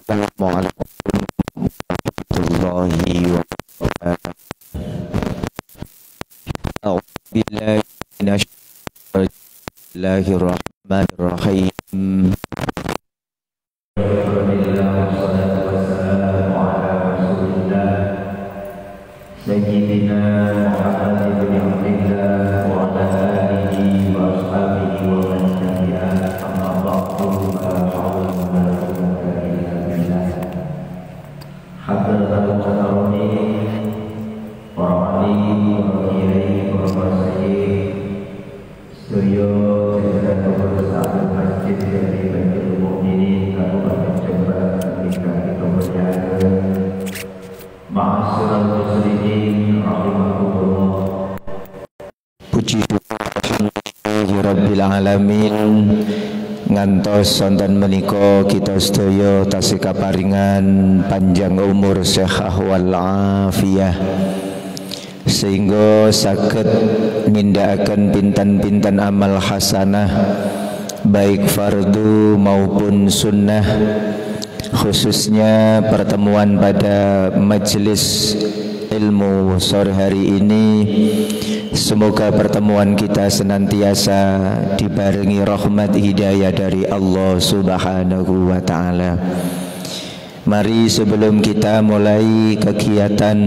Assalamualaikum warahmatullahi wabarakatuh. A'udzubillahi minasyaitonir Bismillahirrahmanirrahim. Alhamdulillah wassalatu wassalamu ala Rasulillah Sayyidina Muhammad bin Abdillah wa ala alihi wa ashabihi wa man tabi'ah, amma ba'du, la haula wa la quwwata illa billah. Hadratul mukarramin, para wali, para kiai, para masyayikh, sedaya jajaran pengurus Abdul Masjid dari Baitul Mukminin Kabupaten Jember, Kabupaten Kemuliaan, ma'asyiral muslimin rahimakumullah. Puji syukur Rabbil alamin, ngantos sonten menika kita sedaya tasih kaparingan panjang umur sehat wal afiyah, sehingga saged nindakaken pinten-pinten amal hasanah baik fardu maupun sunnah, khususnya pertemuan pada majelis ilmu sore hari ini. Semoga pertemuan kita senantiasa dibarengi rahmat hidayah dari Allah Subhanahu wa ta'ala. Mari sebelum kita mulai kegiatan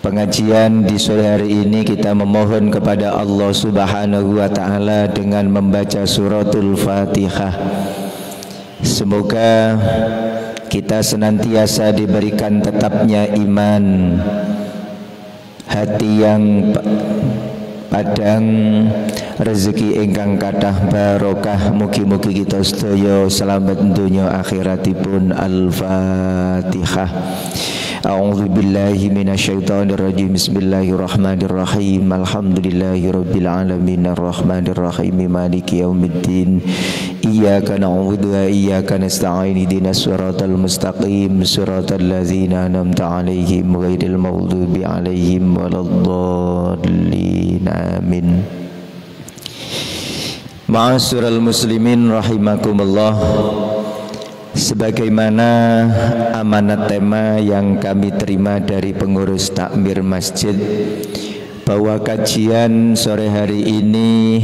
pengajian di sore hari ini, kita memohon kepada Allah Subhanahu wa ta'ala dengan membaca suratul Fatihah. Semoga kita senantiasa diberikan tetapnya iman, hati yang padang, rezeki ingkang kathah barokah. Mugi-mugi kita sedaya selamat dunya akhiratipun. Al-Fatihah. A'udzu billahi minasyaitonir rajim. Bismillahirrahmanirrahim. Alhamdulillahirabbil alamin arrahmanir rahim maliki yaumiddin. Iyyaka na'budu wa iyyaka nasta'in. Ihdinas siratal mustaqim, siratal ladzina an'amta 'alaihim ghairil maghdubi 'alaihim waladdallin. Amin. Ma'asyiral muslimin rahimakumullah. Sebagaimana amanat tema yang kami terima dari pengurus takmir masjid, bahwa kajian sore hari ini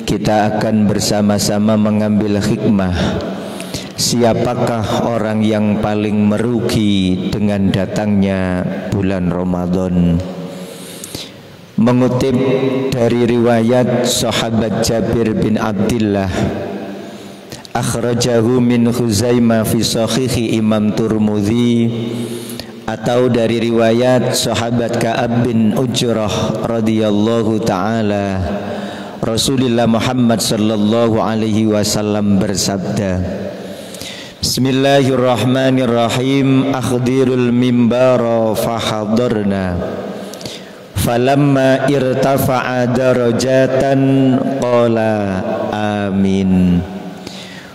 kita akan bersama-sama mengambil hikmah. Siapakah orang yang paling merugi dengan datangnya bulan Ramadan? Mengutip dari riwayat sahabat Jabir bin Abdillah, akhrajahu min Khuzaimah fi sahihi Imam Turmudzi, atau dari riwayat sahabat Ka'ab bin Ujrah radhiyallahu taala, Rasulullah Muhammad sallallahu alaihi wasallam bersabda, Bismillahirrahmanirrahim. Akhdirul mimbara fahadarna, falamma irtafa'a darajatan qala amin,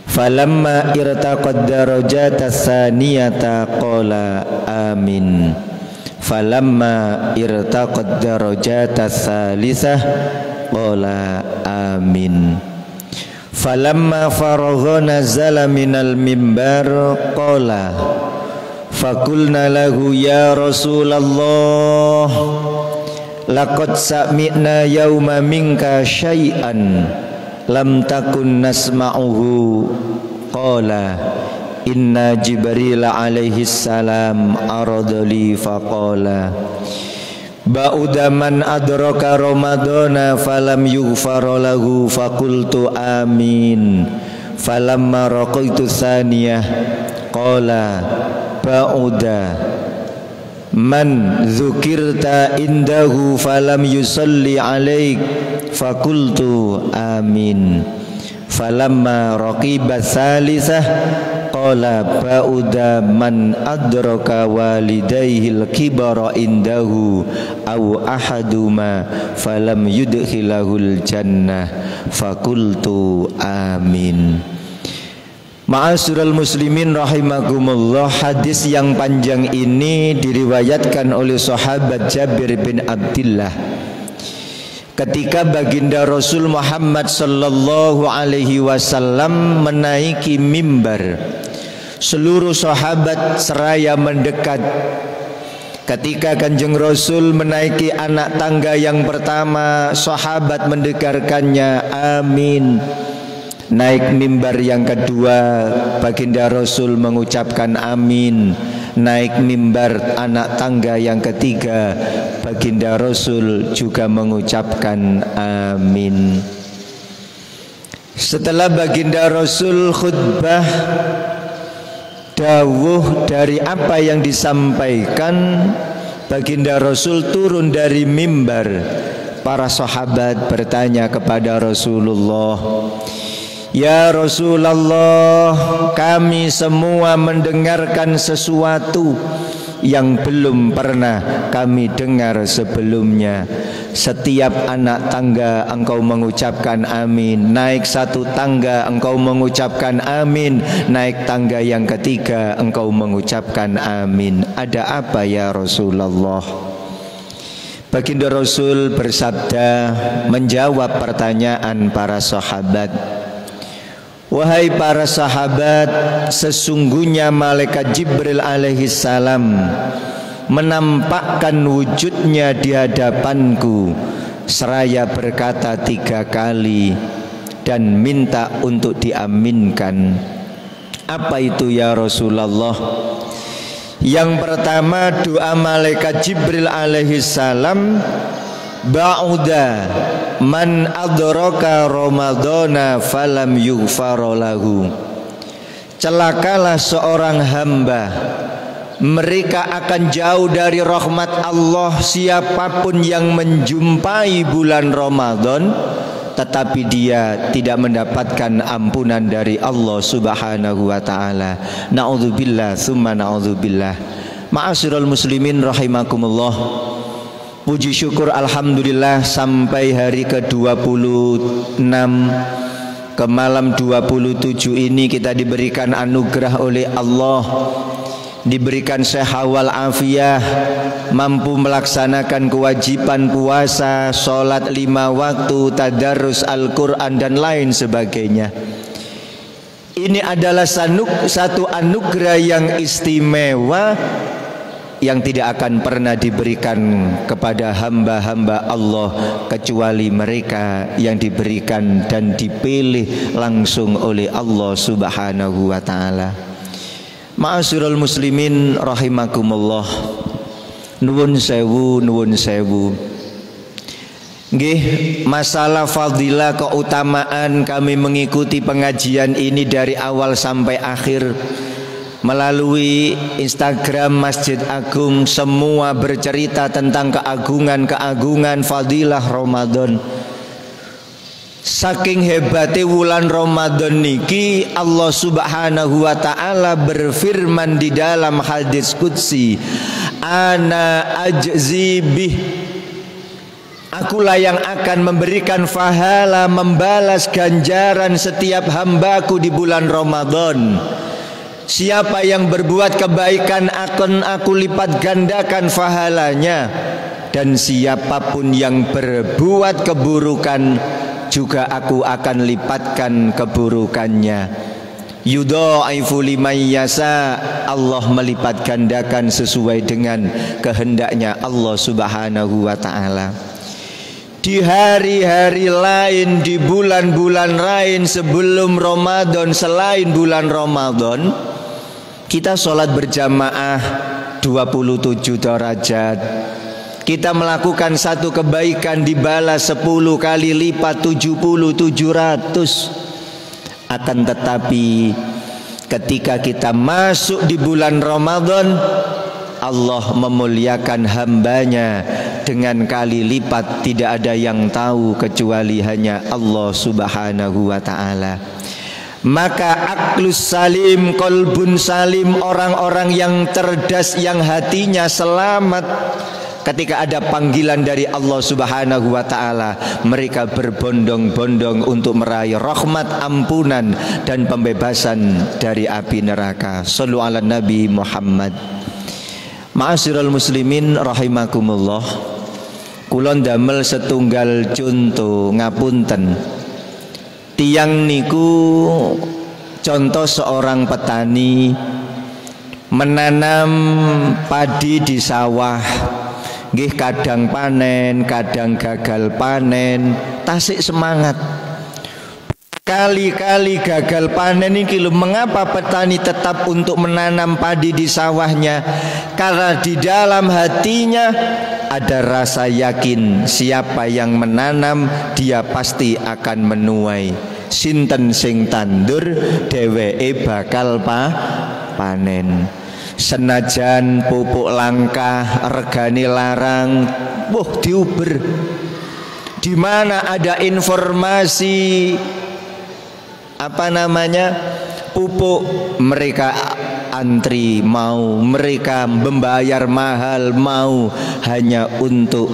falamma irtaqad darajata tsaniyata qala amin, falamma irtaqad darajata tsalisah qala amin, falamma faragha nazala minal mimbar qala fakulna lahu ya Rasulullah laqad sami'na yauma minka syai'an lam takun nasma'uhu qala inna Jibril alaihi salam aradali faqala ba'uda man adraka ramadana falam yughfar lahu faqultu amin, falamma raqaitu tsaniyah qala ba'uda man dzukirta indahu falam yusalli alaik fakultu amin, falamma raqiba salisah qala ba'uda man adraka walidaihil kibara indahu aw ahaduma falam yudkhilahul jannah fakultu amin. Ma'asyiral muslimin rahimakumullah, hadis yang panjang ini diriwayatkan oleh sahabat Jabir bin Abdillah ketika baginda Rasul Muhammad sallallahu alaihi wasallam menaiki mimbar seluruh sahabat seraya mendekat. Ketika Kanjeng Rasul menaiki anak tangga yang pertama, sahabat mendengarkannya amin. Naik mimbar yang kedua, baginda Rasul mengucapkan amin. Naik mimbar anak tangga yang ketiga, baginda Rasul juga mengucapkan amin. Setelah baginda Rasul khutbah, dawuh dari apa yang disampaikan, baginda Rasul turun dari mimbar. Para sahabat bertanya kepada Rasulullah, "Ya Rasulullah, kami semua mendengarkan sesuatu yang belum pernah kami dengar sebelumnya. Setiap anak tangga engkau mengucapkan amin. Naik satu tangga engkau mengucapkan amin. Naik tangga yang ketiga engkau mengucapkan amin. Ada apa ya Rasulullah?" Baginda Rasul bersabda menjawab pertanyaan para sahabat, "Wahai para sahabat, sesungguhnya malaikat Jibril alaihissalam menampakkan wujudnya di hadapanku seraya berkata 3 kali dan minta untuk diaminkan." Apa itu ya Rasulullah? Yang pertama, doa malaikat Jibril alaihissalam, "Ba'uda man adraka Ramadhana falam yughfar lahu." Celakalah seorang hamba, mereka akan jauh dari rahmat Allah. Siapapun yang menjumpai bulan Ramadan tetapi dia tidak mendapatkan ampunan dari Allah Subhanahu wa taala. Na'udzubillah tsumma na'udzubillah. Ma'asyiral muslimin rahimakumullah. Puji syukur alhamdulillah sampai hari ke-26 ke malam 27 ini kita diberikan anugerah oleh Allah, diberikan sehat wal afiah, mampu melaksanakan kewajiban puasa, sholat 5 waktu, tadarus Al-Quran dan lain sebagainya. Ini adalah satu anugerah yang istimewa yang tidak akan pernah diberikan kepada hamba-hamba Allah kecuali mereka yang diberikan dan dipilih langsung oleh Allah Subhanahu wa taala. Ma'asyiral muslimin rahimakumullah. Nuwun sewu, nuwun sewu. Nggih, masalah fadilah keutamaan kami mengikuti pengajian ini dari awal sampai akhir melalui Instagram Masjid Agung. Semua bercerita tentang keagungan fadilah Ramadan. Saking hebatnya wulan Ramadan niki, Allah Subhanahu wa taala berfirman di dalam hadis qudsi, "Ana ajzi bih." Akulah yang akan memberikan pahala, membalas ganjaran setiap hambaku di bulan Ramadan. Siapa yang berbuat kebaikan akan aku lipat gandakan pahalanya, dan siapapun yang berbuat keburukan juga aku akan lipatkan keburukannya. Yudha'ifu liman yasha. Allah melipat gandakan sesuai dengan kehendaknya Allah Subhanahu wa taala. Di hari-hari lain, di bulan-bulan lain sebelum Ramadan, selain bulan Ramadan, kita sholat berjamaah 27 derajat. Kita melakukan satu kebaikan dibalas 10 kali lipat 700. Akan tetapi ketika kita masuk di bulan Ramadan, Allah memuliakan hambanya dengan kali lipat. Tidak ada yang tahu kecuali hanya Allah Subhanahu wa ta'ala. Maka aklus salim, kolbun salim, orang-orang yang cerdas, yang hatinya selamat, ketika ada panggilan dari Allah Subhanahu wa ta'ala, mereka berbondong-bondong untuk meraih rahmat, ampunan dan pembebasan dari api neraka. Shallu ala Nabi Muhammad. Ma'asyiral muslimin rahimakumullah. Kula ndamel setunggal contoh ngapunten. Tiyang niku Contoh seorang petani menanam padi di sawah, nggih kadang panen, kadang gagal panen, tasik semangat. Kali-kali gagal panen ini, mengapa petani tetap untuk menanam padi di sawahnya? Karena di dalam hatinya ada rasa yakin siapa yang menanam dia pasti akan menuai. Sinten sing tandur dheweke bakal panen. Senajan pupuk langka regane larang, diuber. Di mana ada informasi pupuk, mereka antri mau, mereka membayar mahal mau, hanya untuk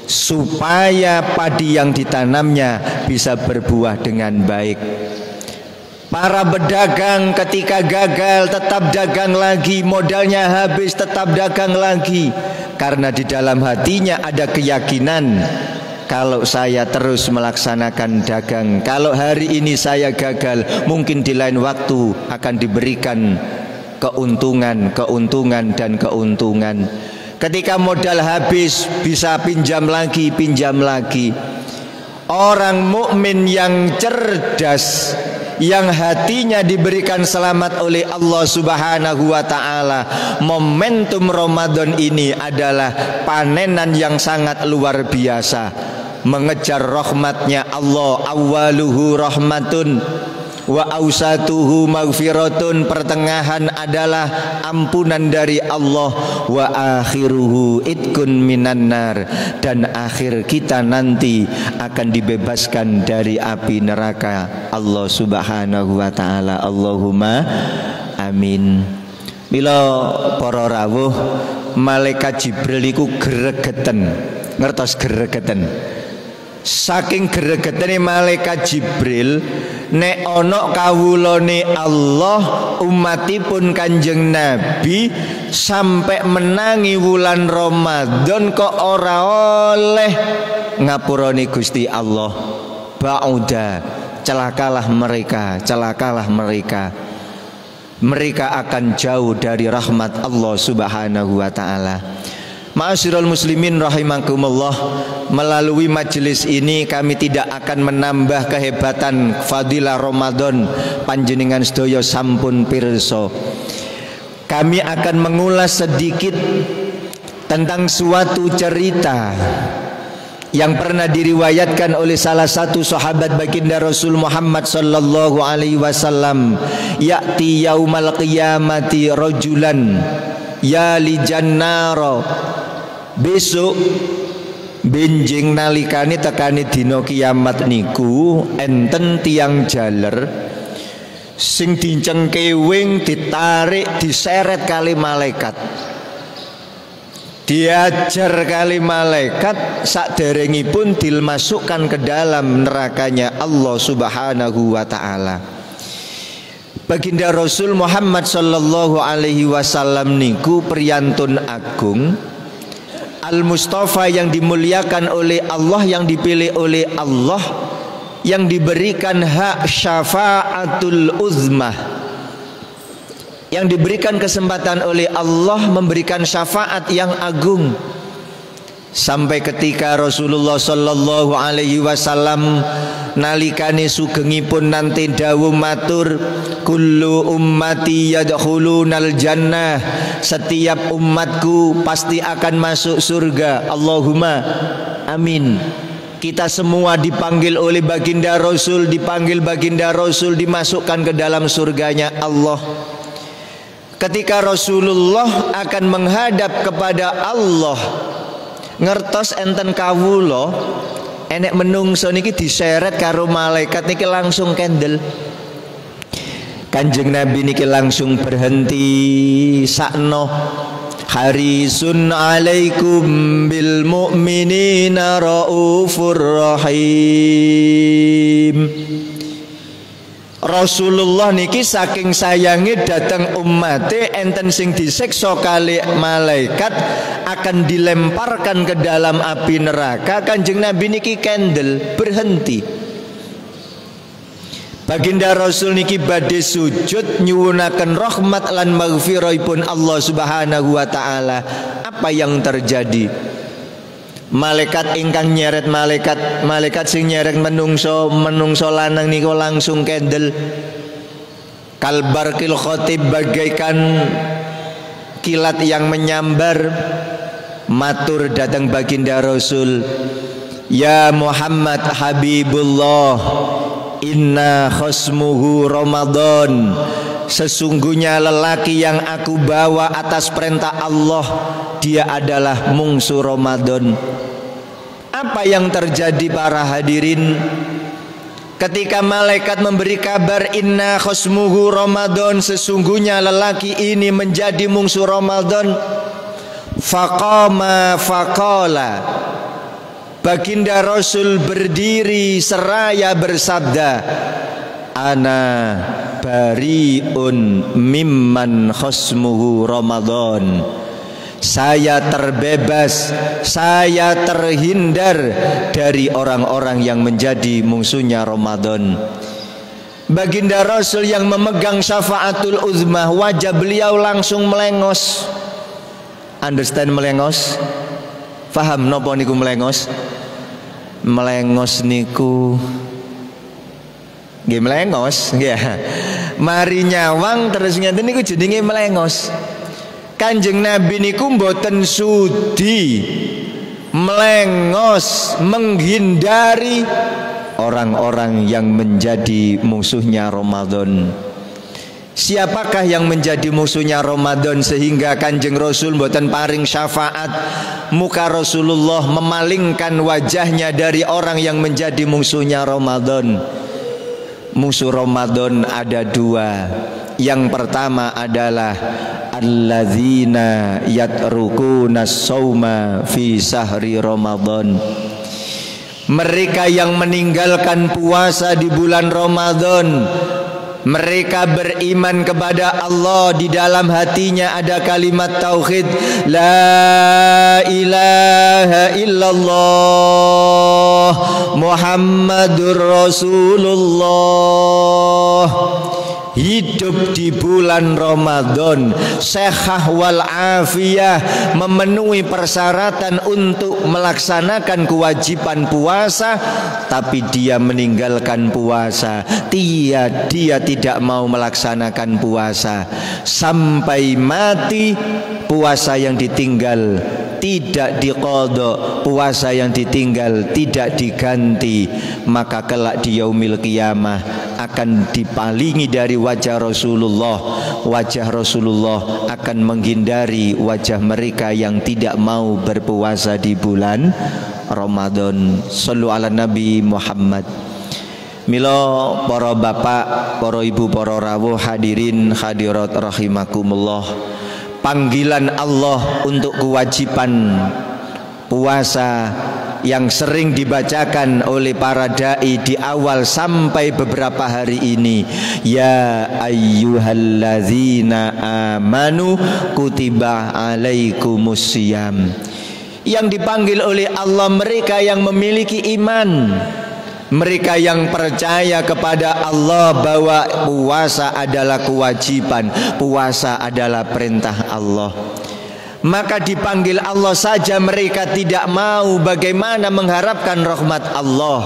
supaya padi yang ditanamnya bisa berbuah dengan baik. Para pedagang ketika gagal tetap dagang lagi, modalnya habis tetap dagang lagi, karena di dalam hatinya ada keyakinan, kalau saya terus melaksanakan dagang, kalau hari ini saya gagal, mungkin di lain waktu akan diberikan keuntungan dan keuntungan. Ketika modal habis bisa pinjam lagi. Orang mukmin yang cerdas, yang hatinya diberikan selamat oleh Allah Subhanahu wa taala, momentum Ramadan ini adalah panenan yang sangat luar biasa, mengejar rahmatnya Allah. Awaluhu rahmatun wa ausatuhu maghfiratun, pertengahan adalah ampunan dari Allah, wa akhiruhu itkun minan nar, dan akhir kita nanti akan dibebaskan dari api neraka Allah Subhanahu wa taala. Allahumma amin. Bila para rawuh, malaikat Jibril iku gregeten, ngertos gregeten. Saking gregetene malaikat Jibril, nek ana kawulane Allah umatipun Kanjeng Nabi sampai menangi wulan Ramadan kok ora oleh ngapurani Gusti Allah. Ba'uda, celakalah mereka. Mereka akan jauh dari rahmat Allah Subhanahu wa taala. Ma'asyiral muslimin rahimakumullah, melalui majelis ini kami tidak akan menambah kehebatan fadilah Ramadan, panjenengan sedaya sampun pirsa. Kami akan mengulas sedikit tentang suatu cerita yang pernah diriwayatkan oleh salah satu sahabat baginda Rasul Muhammad sallallahu alaihi wasallam. Ya'ti yaumal qiyamati rajulan ya li jannara, besok benjing nalikane tekani dina kiamat niku enten tiang jaler sing dicengkewing, ditarik, diseret kali malaikat, diajar kali malaikat, saderengipun dimasukkan ke dalam nerakanya Allah Subhanahu wa taala. Baginda Rasul Muhammad sallallahu alaihi wasallam niku priyantun agung, Al-Mustafa yang dimuliakan oleh Allah, yang dipilih oleh Allah, yang diberikan hak syafaatul uzmah, yang diberikan kesempatan oleh Allah memberikan syafaat yang agung. Sampai ketika Rasulullah sallallahu alaihi wasallam nalikane sugengipun nanti dawuh matur, kullu ummati yadkhulunal jannah, setiap umatku pasti akan masuk surga. Allahumma amin. Kita semua dipanggil oleh baginda Rasul, dipanggil baginda Rasul, dimasukkan ke dalam surganya Allah. Ketika Rasulullah akan menghadap kepada Allah, ngertos enten kawula enek menungso niki diseret karo malaikat niki langsung kendel. Kanjeng Nabi niki langsung berhenti sakno, harisun alaikum bil mu'minina raufur rahim. Rasulullah niki saking sayangi datang ummate, enten sing disiksa kali malaikat akan dilemparkan ke dalam api neraka. Kanjeng Nabi niki kendel berhenti. Baginda Rasul niki badhe sujud nyuwunaken rahmat lan maghfirahipun Allah Subhanahu wa taala. Apa yang terjadi? Malaikat ingkang nyeret malaikat sing nyeret menungso lanang niku langsung kendel kalbarkil khotib, bagaikan kilat yang menyambar, matur datang baginda Rasul, ya Muhammad Habibullah, inna khosmuhu Ramadan, sesungguhnya lelaki yang aku bawa atas perintah Allah, dia adalah mungsu Ramadan. Apa yang terjadi para hadirin ketika malaikat memberi kabar inna khosmuhu Ramadan, sesungguhnya lelaki ini menjadi mungsu Ramadan? Faqama faqala, baginda Rasul berdiri seraya bersabda, ana bariun mimman khosmuhu Ramadan, saya terbebas, saya terhindar dari orang-orang yang menjadi musuhnya Ramadan. Baginda Rasul yang memegang syafaatul uzmah, wajah beliau langsung melengos. Understand melengos? Faham nopo niku melengos? Melengos niku nggih melengos nggih. Mari nyawang terus ngenten niku jenenge melengos. Kanjeng Nabi niku mboten sudi melengos menghindari orang-orang yang menjadi musuhnya Ramadan. Siapakah yang menjadi musuhnya Ramadan sehingga Kanjeng Rasul mboten paring syafaat? Muka Rasulullah memalingkan wajahnya dari orang yang menjadi musuhnya Ramadan. Musuh Ramadan ada dua. Yang pertama adalah alladzina yatrukuna shauma fi sahri Ramadan, mereka yang meninggalkan puasa di bulan Ramadan. Mereka beriman kepada Allah, di dalam hatinya ada kalimat tauhid, la ilaha illallah Muhammadur Rasulullah. Hidup di bulan Ramadan sehat wal afiyah, memenuhi persyaratan untuk melaksanakan kewajiban puasa, tapi dia meninggalkan puasa. Dia tidak mau melaksanakan puasa sampai mati. Puasa yang ditinggal tidak diqadha, puasa yang ditinggal tidak diganti, maka kelak di yaumil qiyamah akan dipalingi dari wajah Rasulullah. Wajah Rasulullah akan menghindari wajah mereka yang tidak mau berpuasa di bulan Ramadan. Shallu ala Nabi Muhammad. Milo para bapak, para ibu, para rawuh, hadirin hadirat rahimakumullah. Panggilan Allah untuk kewajiban puasa yang sering dibacakan oleh para dai di awal sampai beberapa hari ini, ya ayyuhalladzina amanu kutiba alaikumusiyam. Yang dipanggil oleh Allah mereka yang memiliki iman, mereka yang percaya kepada Allah bahwa puasa adalah kewajiban, puasa adalah perintah Allah. Maka dipanggil Allah saja mereka tidak mau, bagaimana mengharapkan rahmat Allah?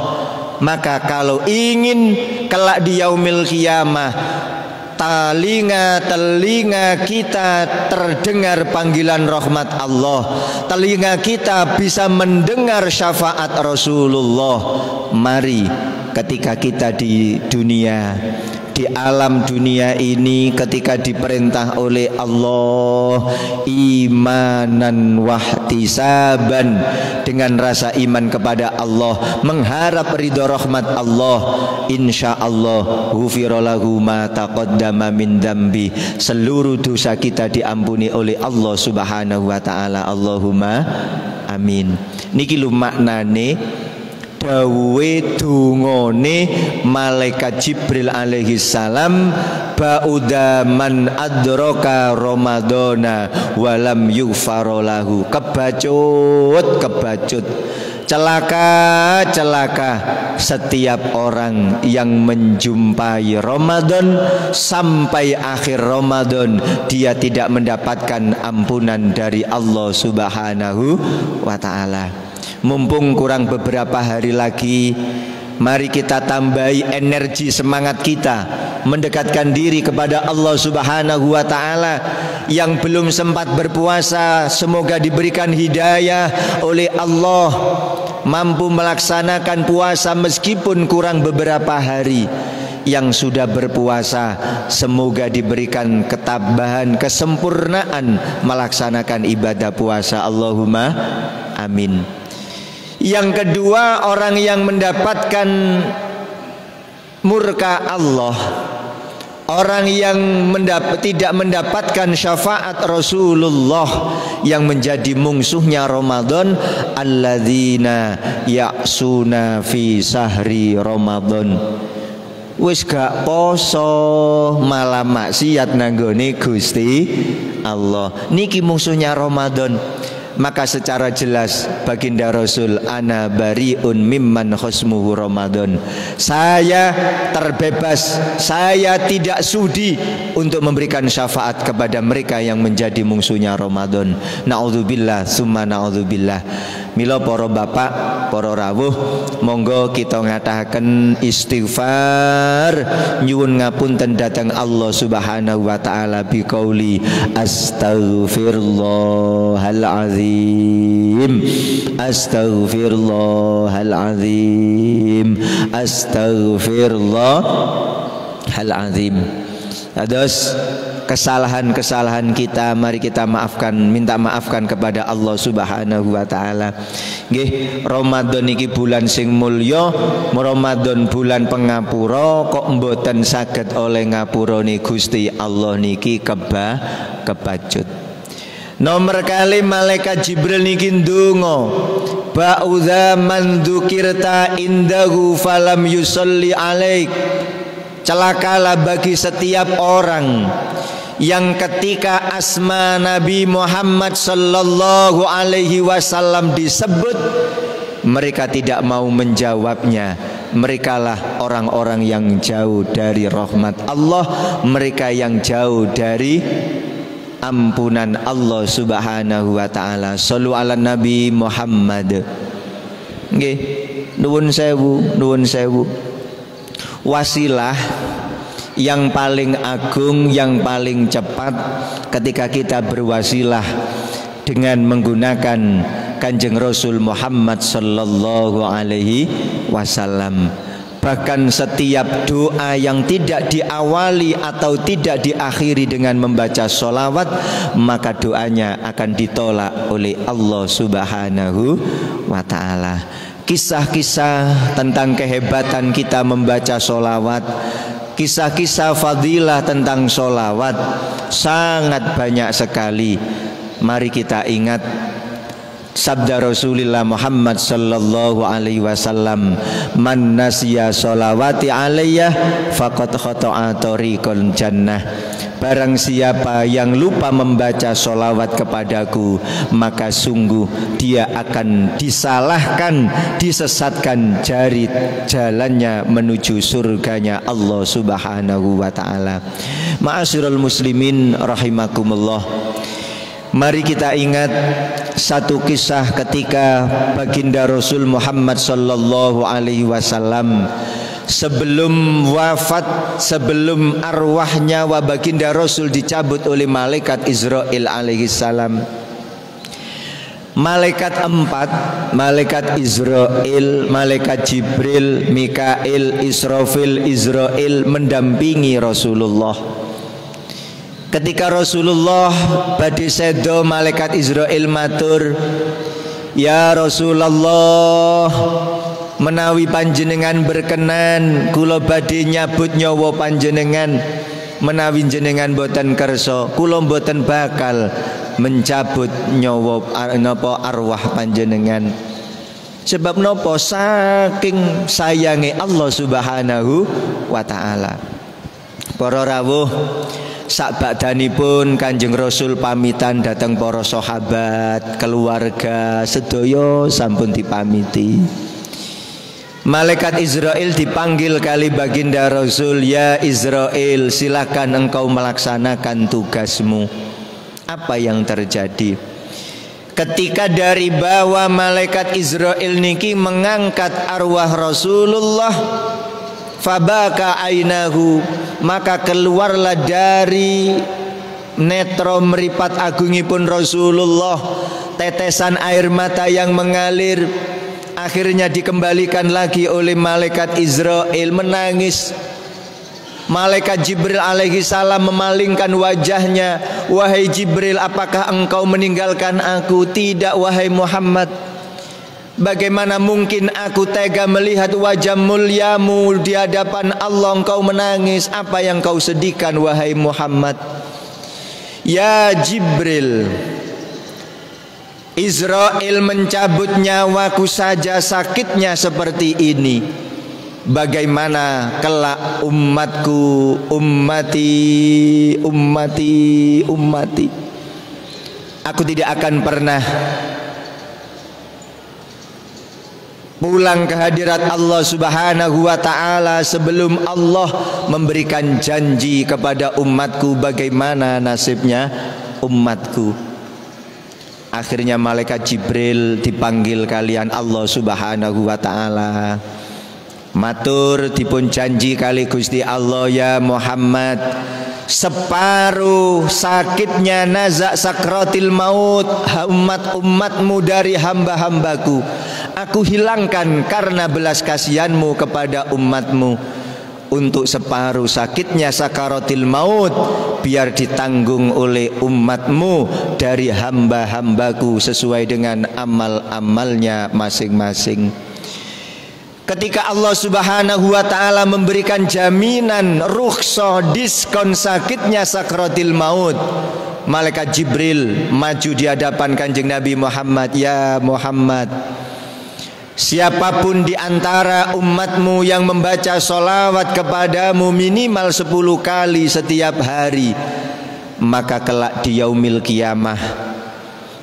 Maka kalau ingin kelak di yaumil qiyamah telinga kita terdengar panggilan rahmat Allah, telinga kita bisa mendengar syafaat Rasulullah, mari ketika kita di dunia, di alam dunia ini, ketika diperintah oleh Allah imanan wahtisaban, dengan rasa iman kepada Allah, mengharap ridho rahmat Allah, insya Allah ghufira lahu ma taqaddama min dambi, seluruh dosa kita diampuni oleh Allah Subhanahu wa taala. Allahumma amin. Niki lho maknane dawe dungane malaikat Jibril alaihi salam, ba'uda man adraka ramadana walam yughfar lahu. Kebacut celaka setiap orang yang menjumpai Ramadan sampai akhir Ramadan dia tidak mendapatkan ampunan dari Allah Subhanahu wa ta'ala. Mumpung kurang beberapa hari lagi, mari kita tambahi energi semangat kita mendekatkan diri kepada Allah Subhanahu wa ta'ala. Yang belum sempat berpuasa, semoga diberikan hidayah oleh Allah, mampu melaksanakan puasa meskipun kurang beberapa hari. Yang sudah berpuasa, semoga diberikan ketabahan, kesempurnaan melaksanakan ibadah puasa. Allahumma amin. Yang kedua, orang yang mendapatkan murka Allah, orang yang tidak mendapatkan syafaat Rasulullah, yang menjadi mungsuhnya Ramadan, alladzina ya'suna fi sahri Ramadan. Wis gak poso malah maksiat nanggone Gusti Allah, niki mungsuhnya Ramadan. Maka secara jelas baginda Rasul, ana bariun mimman khusmuhu Ramadan, saya terbebas, saya tidak sudi untuk memberikan syafaat kepada mereka yang menjadi mungsuhnya Ramadan. Naudzubillah summa naudzubillah. Mila para bapak, para rawuh, monggo kita ngatahaken istighfar nyuwun ngapunten dhateng Allah Subhanahu wa taala biqauli astaghfirullahal azim, astaghfirullahal azim, astaghfirullahal azim. Terus kesalahan-kesalahan kita mari kita maafkan, minta maafkan kepada Allah Subhanahu wa taala. Nggih, Ramadan iki bulan sing mulya, Ramadan bulan pengapura, kok mboten saged oleh ngapurane Gusti Allah niki kebacut. Nomor kali malaikat Jibril niki ndonga, ba'udha man dzukirta indahu falam yusolli alaik. Celakalah bagi setiap orang yang ketika asma Nabi Muhammad sallallahu alaihi wasallam disebut, mereka tidak mau menjawabnya. Merekalah orang-orang yang jauh dari rahmat Allah, mereka yang jauh dari ampunan Allah Subhanahu wa taala. Shallu ala Nabi Muhammad. Nggih, nuwun sewu. Wasilah yang paling agung, yang paling cepat ketika kita berwasilah dengan menggunakan Kanjeng Rasul Muhammad sallallahu alaihi wasallam. Bahkan setiap doa yang tidak diawali atau tidak diakhiri dengan membaca sholawat, maka doanya akan ditolak oleh Allah Subhanahu wa ta'ala. Kisah-kisah tentang kehebatan kita membaca sholawat, kisah-kisah fadilah tentang sholawat sangat banyak sekali. Mari kita ingat sabda Rasulullah Muhammad sallallahu alaihi wasallam, man nasiya sholawati alayya faqad khata'a tariqal jannah. Barang siapa yang lupa membaca sholawat kepadaku, maka sungguh dia akan disalahkan, disesatkan dari jalannya menuju surganya Allah Subhanahu wa ta'ala. Ma'asyiral muslimin rahimakumullah, mari kita ingat satu kisah ketika baginda Rasul Muhammad sallallahu alaihi wasallam sebelum wafat, sebelum arwahnya wa baginda Rasul dicabut oleh malaikat Israel alaihi salam. Malaikat empat, malaikat Israel, malaikat Jibril, Mikail, Israfil, Israel mendampingi Rasulullah. Ketika Rasulullah badhe sedo, malaikat Israel matur, ya Rasulullah, menawi panjenengan berkenan kula badhe nyabut nyawa panjenengan. Menawi jenengan boten kersa, kula boten bakal mencabut nyawa napa arwah panjenengan. Sebab napa? Saking sayange Allah Subhanahu wa ta'ala. Para rawuh, Sakbadanipun Kanjeng Rasul pamitan datang para sahabat, keluarga sedaya sampun dipamiti. Malaikat Israel dipanggil kali baginda Rasul, ya Israel, silakan engkau melaksanakan tugasmu. Apa yang terjadi? Ketika dari bawah malaikat Israel niki mengangkat arwah Rasulullah, fabaka ainahu, maka keluarlah dari netra meripat agungipun Rasulullah tetesan air mata yang mengalir. Akhirnya dikembalikan lagi oleh malaikat Israel menangis. Malaikat Jibril alaihi salam memalingkan wajahnya. Wahai Jibril, apakah engkau meninggalkan aku? Tidak wahai Muhammad. Bagaimana mungkin aku tega melihat wajah muliamu di hadapan Allah engkau menangis? Apa yang kau sedihkan wahai Muhammad? Ya Jibril, Israel mencabut nyawaku saja sakitnya seperti ini. Bagaimana kelak umatku, ummati. Aku tidak akan pernah pulang ke hadirat Allah Subhanahu wa ta'ala sebelum Allah memberikan janji kepada umatku bagaimana nasibnya umatku. Akhirnya malaikat Jibril dipanggil kalian Allah Subhanahu wa ta'ala. Matur dipun janji kali Gusti Allah, ya Muhammad, separuh sakitnya nazak sakratil maut umat-umatmu dari hamba-hambaku aku hilangkan karena belas kasihanmu kepada umatmu. Untuk separuh sakitnya sakaratil maut biar ditanggung oleh umatmu dari hamba-hambaku sesuai dengan amal-amalnya masing-masing. Ketika Allah Subhanahu wa ta'ala memberikan jaminan rukhsah diskon sakitnya sakaratil maut, malaikat Jibril maju di hadapan Kanjeng Nabi Muhammad, ya Muhammad, siapapun di antara umatmu yang membaca sholawat kepadamu minimal 10 kali setiap hari, maka kelak di yaumil kiamah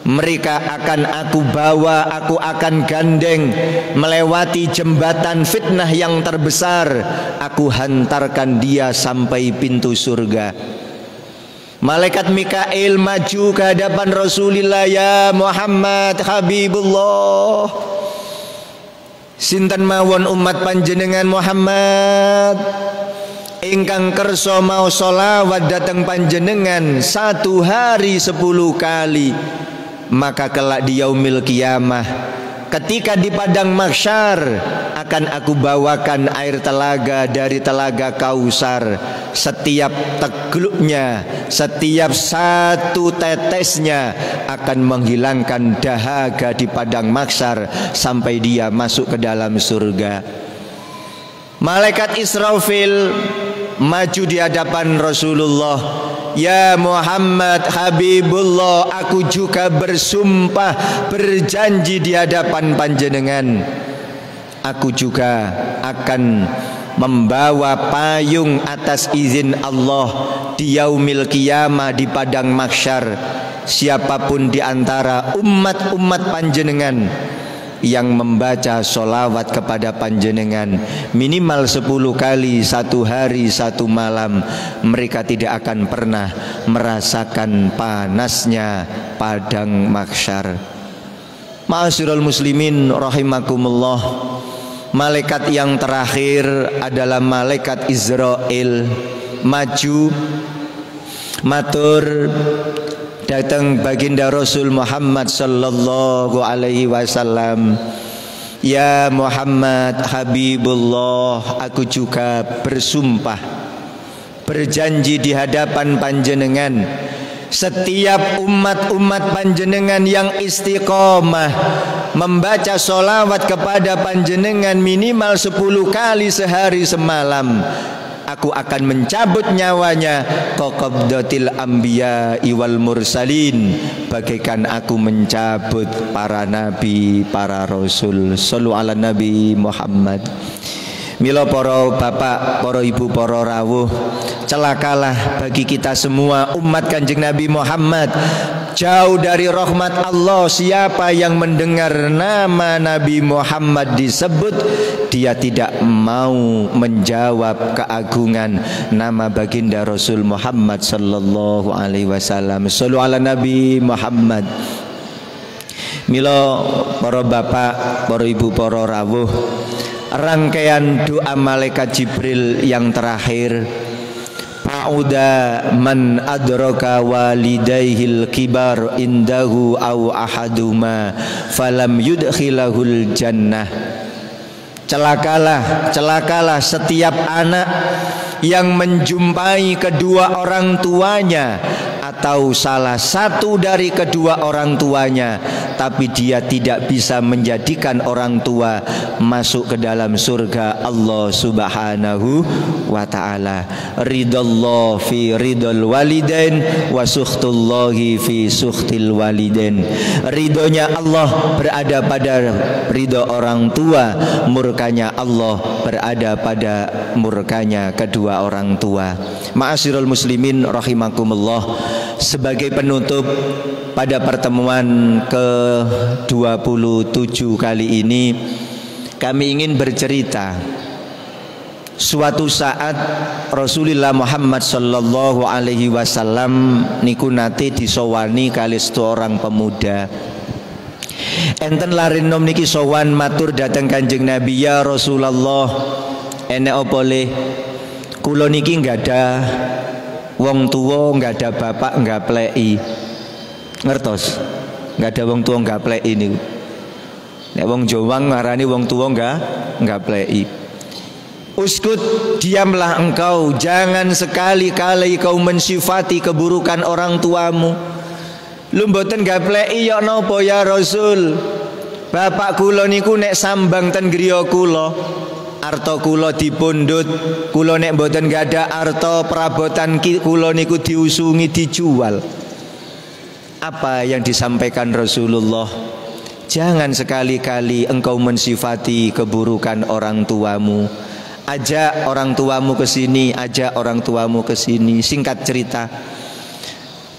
mereka akan aku bawa, aku akan gandeng melewati jembatan fitnah yang terbesar. Aku hantarkan dia sampai pintu surga. Malaikat Mikail maju ke hadapan Rasulullah, ya Muhammad Habibullah, sinten mawon umat panjenengan Muhammad ingkang kersa mau sholawat datang panjenengan 1 hari 10 kali, maka kelak di yaumil kiamah ketika di padang mahsyar akan aku bawakan air telaga dari telaga Kausar. Setiap tegluknya, setiap satu tetesnya akan menghilangkan dahaga di padang mahsyar sampai dia masuk ke dalam surga. Malaikat Israfil maju di hadapan Rasulullah, ya Muhammad Habibullah, aku juga bersumpah berjanji di hadapan panjenengan, aku juga akan membawa payung atas izin Allah di yaumil qiyamah di padang mahsyar. Siapapun di antara umat-umat panjenengan yang membaca sholawat kepada panjenengan minimal 10 kali 1 hari 1 malam, mereka tidak akan pernah merasakan panasnya padang mahsyar. Ma'asyiral muslimin rahimakumullah, malaikat yang terakhir adalah malaikat Israel. Maju matur datang baginda Rasul Muhammad sallallahu alaihi wasallam, ya Muhammad Habibullah, aku juga bersumpah berjanji di hadapan panjenengan, setiap umat-umat panjenengan yang istiqomah membaca sholawat kepada panjenengan minimal 10 kali sehari semalam, aku akan mencabut nyawanya kaqabdatil anbiya wal mursalin, bagaikan aku mencabut para nabi, para rasul. Shallu ala Nabi Muhammad. Mila para bapak, para ibu, para rawuh, celakalah bagi kita semua umat Kanjeng Nabi Muhammad, jauh dari rahmat Allah. Siapa yang mendengar nama Nabi Muhammad disebut, dia tidak mau menjawab keagungan nama baginda Rasul Muhammad sallallahu alaihi wasallam. Shallu ala Nabi Muhammad. Mila para bapak, para ibu, para rawuh, rangkaian doa malaikat Jibril yang terakhir, Fa'uda man adraka walidaihil kibar indahu au ahaduma falam yudkhilahul jannah. Celakalah setiap anak yang menjumpai kedua orang tuanya atau salah satu dari kedua orang tuanya, tapi dia tidak bisa menjadikan orang tua masuk ke dalam surga Allah Subhanahu wa ta'ala. Ridallah fi ridal walidain wa sukhtullahi fi sukhtil walidain. Ridhonya Allah berada pada ridho orang tua, murkanya Allah berada pada murkanya kedua orang tua. Ma'asyiral muslimin rahimakumullah, sebagai penutup pada pertemuan ke-27 kali ini, kami ingin bercerita. Suatu saat Rasulullah Muhammad sallallahu alaihi wasallam niku nate disowani kali seorang pemuda. Enten larin nom niki sowan matur dateng Kanjeng Nabi, ya Rasulullah, enek apa le? Kula niki enggak ada wong tua, enggak ada bapak, enggak pleki. Ngertos? Enggak ada wong tua enggak pleki niku. Nek wong Jawang ngarani wong tua enggak pleki. Uskut, diamlah engkau, jangan sekali-kali kau mensifati keburukan orang tuamu. Lu mboten gapleki ya napa ya Rasul? Bapak kula niku nek sambang ten griya kula, arta kula dipundhut, kula nek mboten gadah arta perabotan kula niku diusungi dijual. Apa yang disampaikan Rasulullah? Jangan sekali-kali engkau mensifati keburukan orang tuamu. Ajak orang tuamu ke sini, ajak orang tuamu ke sini. Singkat cerita,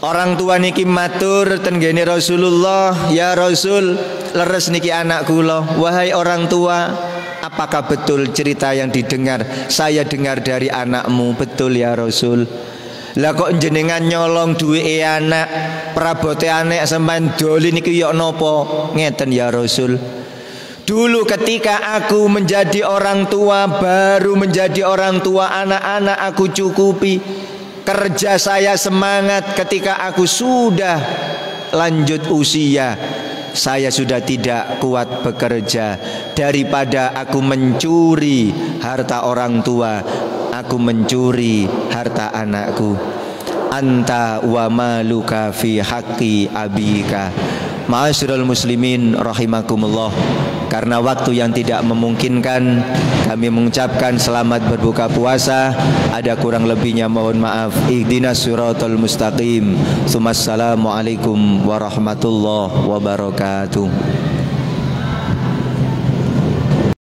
orang tua niki matur ten gene Rasulullah, ya Rasul, leres niki anak kula. Wahai orang tua, apakah betul cerita yang didengar saya dengar dari anakmu? Betul ya Rasul. Lah kok jenengan nyolong duwike anak, perabote anak sampean doli niki yo napa? Ngeten ya Rasul. Dulu ketika aku menjadi orang tua, baru menjadi orang tua, anak-anak aku cukupi. Kerja saya semangat. Ketika aku sudah lanjut usia, saya sudah tidak kuat bekerja. Daripada aku mencuri harta orang tua, aku mencuri harta anakku. Anta wa maluka fi haqqi abika. Ma'asyiral muslimin rahimakumullah, karena waktu yang tidak memungkinkan, kami mengucapkan selamat berbuka puasa. Ada kurang lebihnya mohon maaf. Ihdinas siratal mustaqim. Assalamualaikum warahmatullahi wabarakatuh.